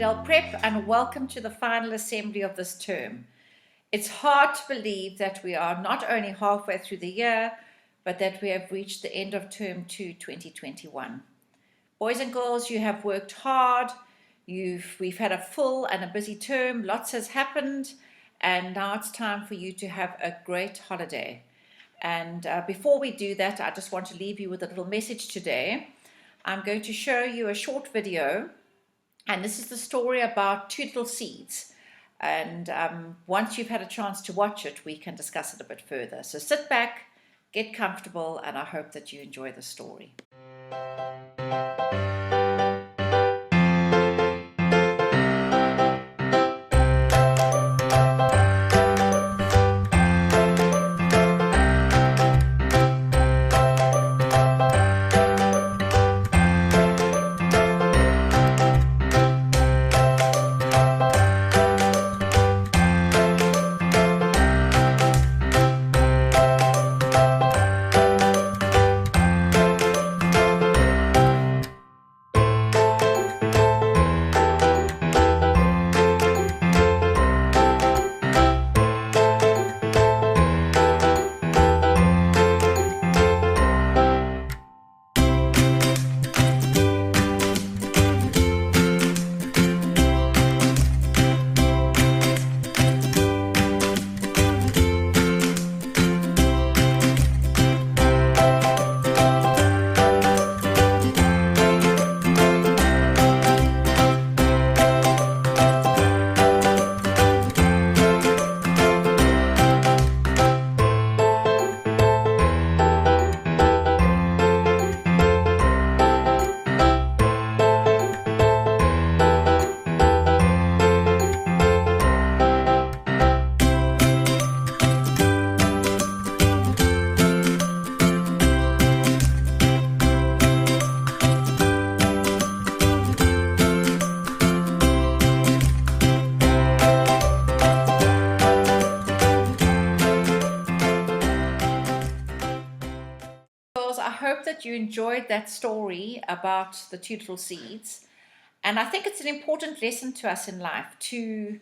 Sunningdale Prep, and welcome to the final assembly of this term. It's hard to believe that we are not only halfway through the year, but that we have reached the end of term 2 2021. Boys and girls, you have worked hard. We've had a full and a busy term. Lots has happened, and now it's time for you to have a great holiday. And before we do that, I just want to leave you with a little message today. I'm going to show you a short video, and this is the story about two little seeds. And once you've had a chance to watch it, we can discuss it a bit further. So sit back, get comfortable, and I hope that you enjoy the story. I hope that you enjoyed that story about the two little seeds, and I think it's an important lesson to us in life to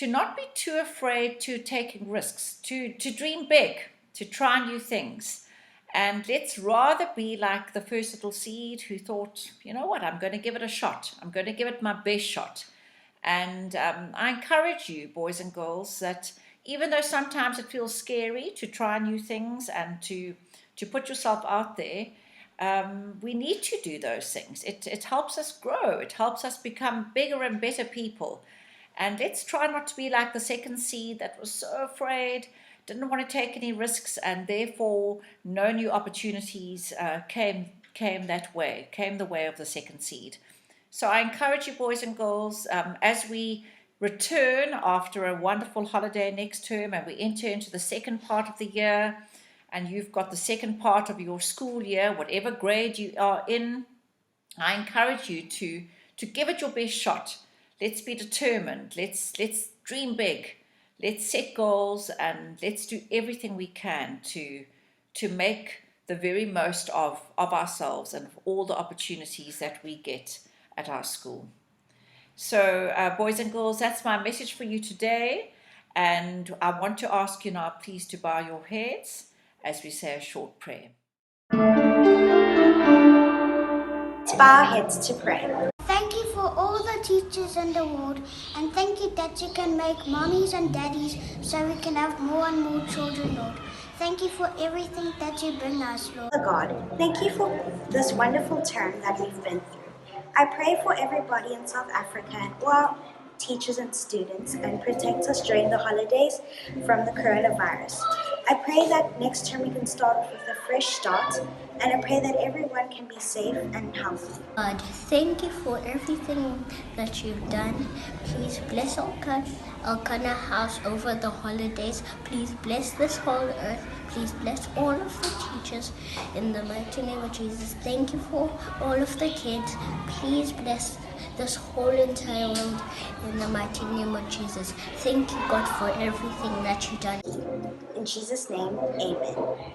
not be too afraid to taking risks, to dream big, to try new things. And let's rather be like the first little seed who thought, you know what, I'm going to give it a shot. I'm going to give it my best shot. And I encourage you, boys and girls, that even though sometimes it feels scary to try new things and to put yourself out there, we need to do those things. It helps us grow. It helps us become bigger and better people. And let's try not to be like the second seed that was so afraid, didn't want to take any risks, and therefore no new opportunities came the way of the second seed. So I encourage you, boys and girls, as we return after a wonderful holiday next term and we enter into the second part of the year, and you've got the second part of your school year, whatever grade you are in, I encourage you to give it your best shot. Let's be determined. Let's dream big. Let's set goals, and let's do everything we can to make the very most of ourselves and of all the opportunities that we get at our school. So, boys and girls, that's my message for you today. And I want to ask you now, please, to bow your heads as we say a short prayer. Let's bow our heads to pray. Thank you for all the teachers in the world, and thank you that you can make mommies and daddies so we can have more and more children, Lord. Thank you for everything that you bring us, Lord. God, thank you for this wonderful term that we've been through. I pray for everybody in South Africa and all our teachers and students, and protect us during the holidays from the coronavirus. I pray that next term we can start off with a fresh start, and I pray that everyone can be safe and healthy. God, thank you for everything that you've done. Please bless Elkanah house over the holidays. Please bless this whole earth. Please bless all of the teachers in the mighty name of Jesus. Thank you for all of the kids. Please bless this whole entire world in the mighty name of Jesus. Thank you, God, for everything that you've done. In Jesus' name, amen.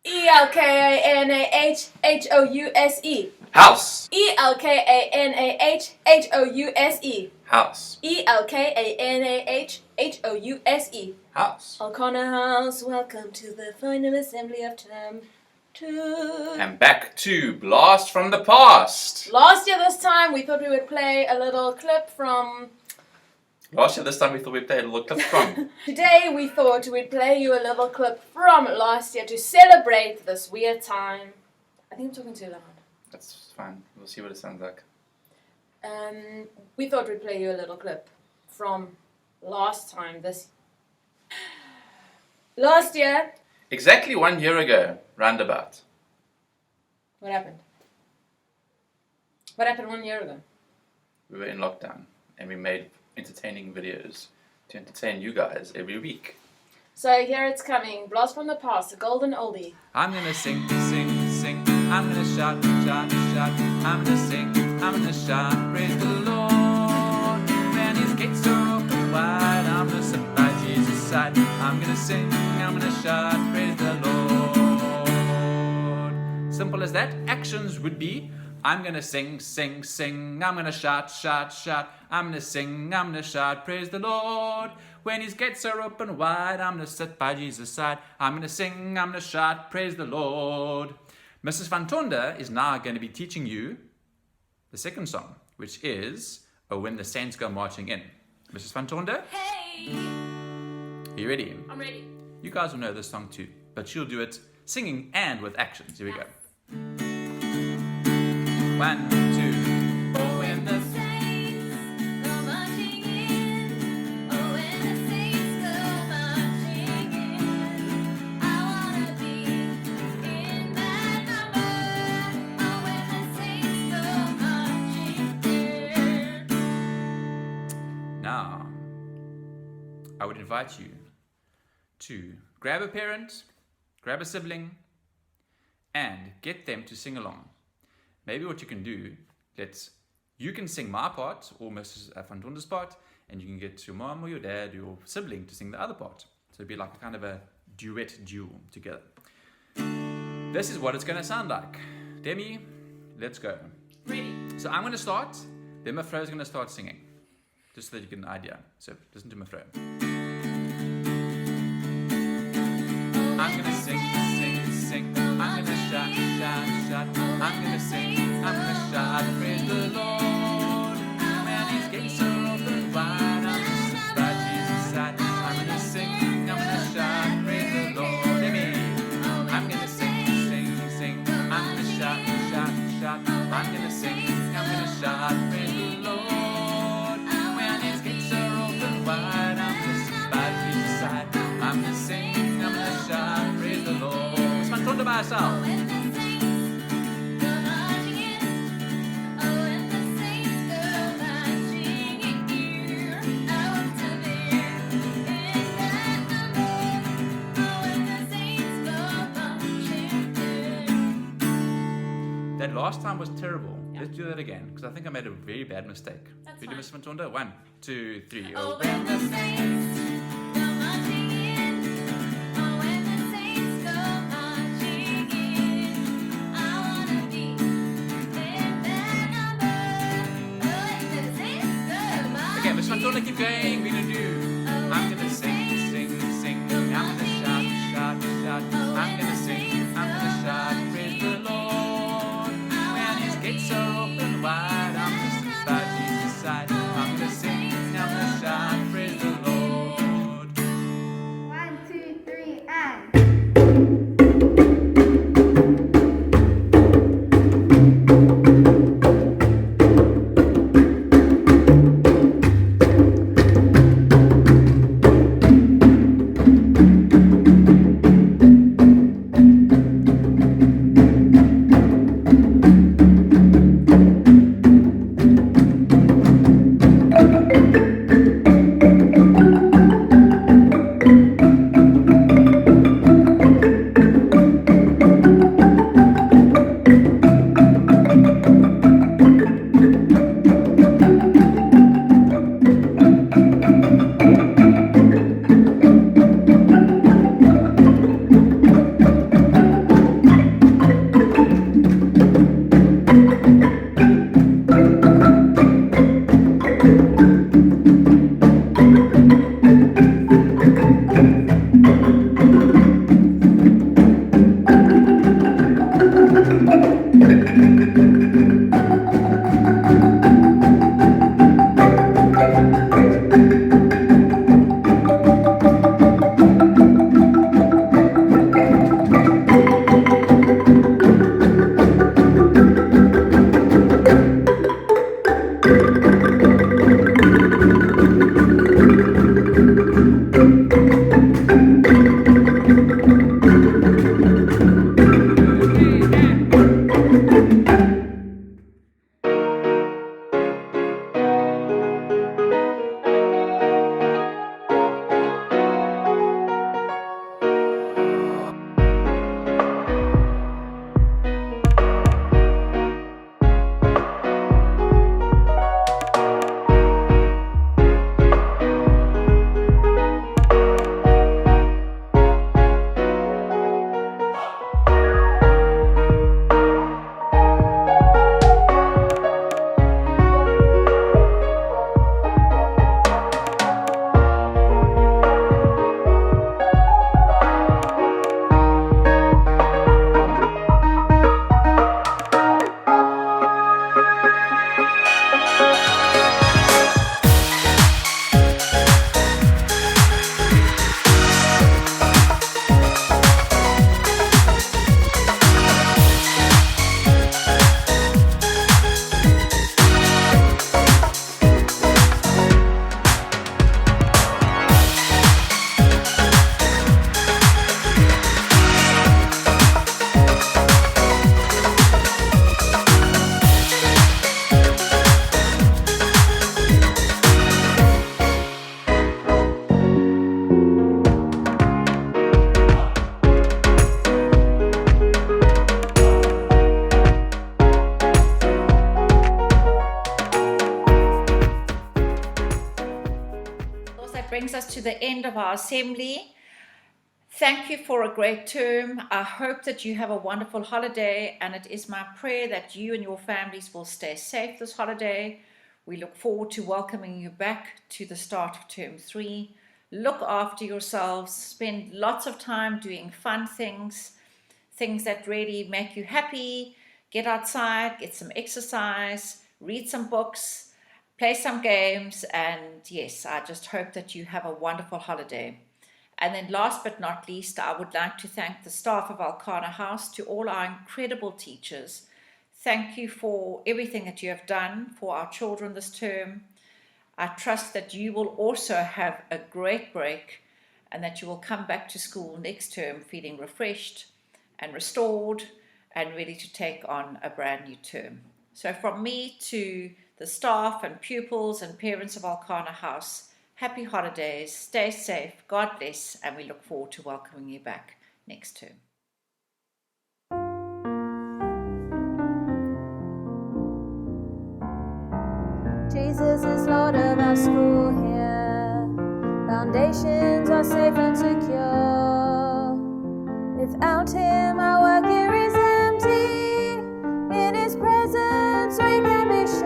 Elkanahhouse. House. Elkanahhouse. House. Elkanahhouse. House. Elkanah House, welcome to the final assembly of term 2. And back to Blast from the Past. Last year this time we thought we would play a little clip from... Last year this time we thought we'd play a little clip from. Today we thought we'd play you a little clip from last year to celebrate this weird time. I think I'm talking too loud. That's fine. We'll see what it sounds like. We thought we'd play you a little clip from last time, last year. Exactly 1 year ago, roundabout. What happened? What happened 1 year ago? We were in lockdown and we made entertaining videos to entertain you guys every week. So here it's coming. Blast from the Past, a golden oldie. I'm gonna sing, sing, sing. I'm gonna shout, shout, shout. I'm gonna sing, I'm gonna shout. Praise the Lord. When his gates are open wide, I'm gonna sit by Jesus' side. I'm gonna sing, I'm gonna shout. Praise the Lord. Simple as that. Actions would be: I'm gonna sing, sing, sing. I'm gonna shout, shout, shout. I'm gonna sing, I'm gonna shout. Praise the Lord. When his gates are open wide, I'm gonna sit by Jesus' side. I'm gonna sing, I'm gonna shout. Praise the Lord. Mrs. Van Tonda is now going to be teaching you the second song, which is "Oh, When the Saints Go Marching In." Mrs. Van Tonda, Hey! are you ready? I'm ready. You guys will know this song too, but she'll do it singing and with actions. Here we go. 1, 2. Oh, when the Saints go marching in. Oh, when the saints go marching in. I wanna be in that number. Oh, when the saints go marching in. Now, I would invite you to grab a parent, grab a sibling, and get them to sing along. Maybe what you can do, you can sing my part or Mrs. Van Tonda's part, and you can get your mom or your dad or your sibling to sing the other part. So it'd be like a kind of a duo together. This is what it's going to sound like. Demi, let's go. Ready. So I'm going to start, then Mafro is going to start singing, just so that you get an idea. So listen to Mafro. I'm going to sing, sing, sing. I'm going to shout, shout, shout. I'm going to sing, I'm going to shout. Praise the Lord. When his gates are open wide, I'm going to sit by Jesus' side. I'm going to sing, I'm going to shout. Praise the Lord. Demi. I'm going to sing, sing, sing. I'm going to shout, shout, shout. I'm going to sing, I'm going to shout. Praise the Lord. When his gates are open wide, I'm going to sit by Jesus' side. I'm going to sing, I'm going to shout. Praise the Lord. It's Van Tonda by herself. That last time was terrible. Yeah. Let's do that again, because I think I made a very bad mistake. That's We do fine. Mr. Van Tonda. 1, 2, 3. Oh, when the saints go marching in. Oh, when the saints go marching in. I wanna be in that number. Oh, when the saints go marching in. Okay, Mr. Van Tonda, keep going. We're going to do. I'm going to sing, sing, sing. I'm going to shout, shout, shout. I'm going to sing, I'm going to shout. Praise the Lord. When his gates are open wide, I'm going to sit by Jesus' side. I'm going to sing, I'm going to shout. Praise the Lord. Brings us to the end of our assembly. Thank you for a great term. I hope that you have a wonderful holiday, and it is my prayer that you and your families will stay safe this holiday. We look forward to welcoming you back to the start of term 3. Look after yourselves, spend lots of time doing fun things that really make you happy. Get outside, get some exercise, read some books, play some games, and yes, I just hope that you have a wonderful holiday. And then last but not least, I would like to thank the staff of Elkanah House, to all our incredible teachers. Thank you for everything that you have done for our children this term. I trust that you will also have a great break and that you will come back to school next term feeling refreshed and restored and ready to take on a brand new term. So from me to the staff and pupils and parents of Elkanah House, happy holidays, stay safe, God bless, and we look forward to welcoming you back next term. Jesus is Lord of our school here. Foundations are safe and secure. Without Him, our work here is empty. In His presence, we can be sure.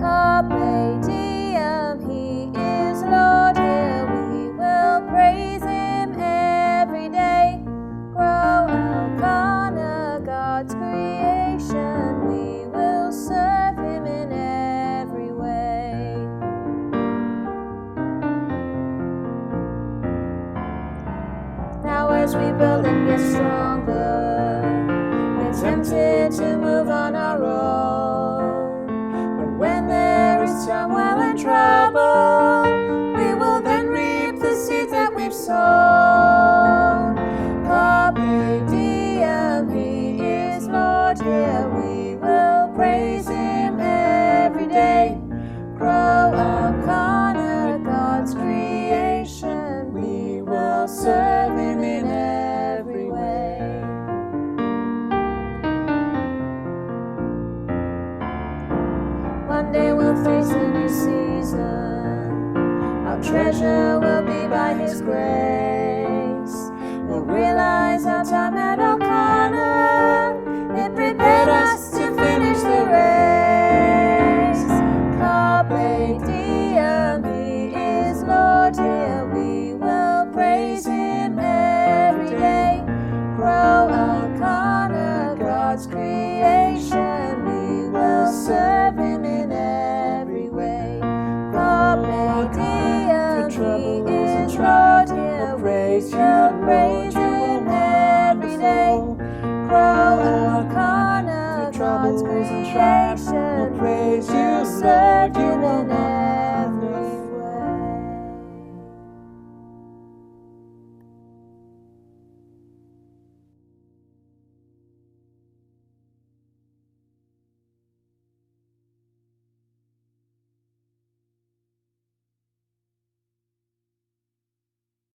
Carpe diem, He is Lord here. We will praise Him every day. Grow Elkanah, God's creation. We will serve Him in every way. Now as we build and get stronger, we're tempted to move on our own. But when there is turmoil and trouble, we will then reap the seeds that we've sown. Carpe diem, He is Lord here. We will praise Him every day. Grow Elkanah, God's creation. We will serve Him in every way. One day we'll face a new season. Our treasure will be by His grace. We'll realize our time at Elkanah, it prepared us to finish the race.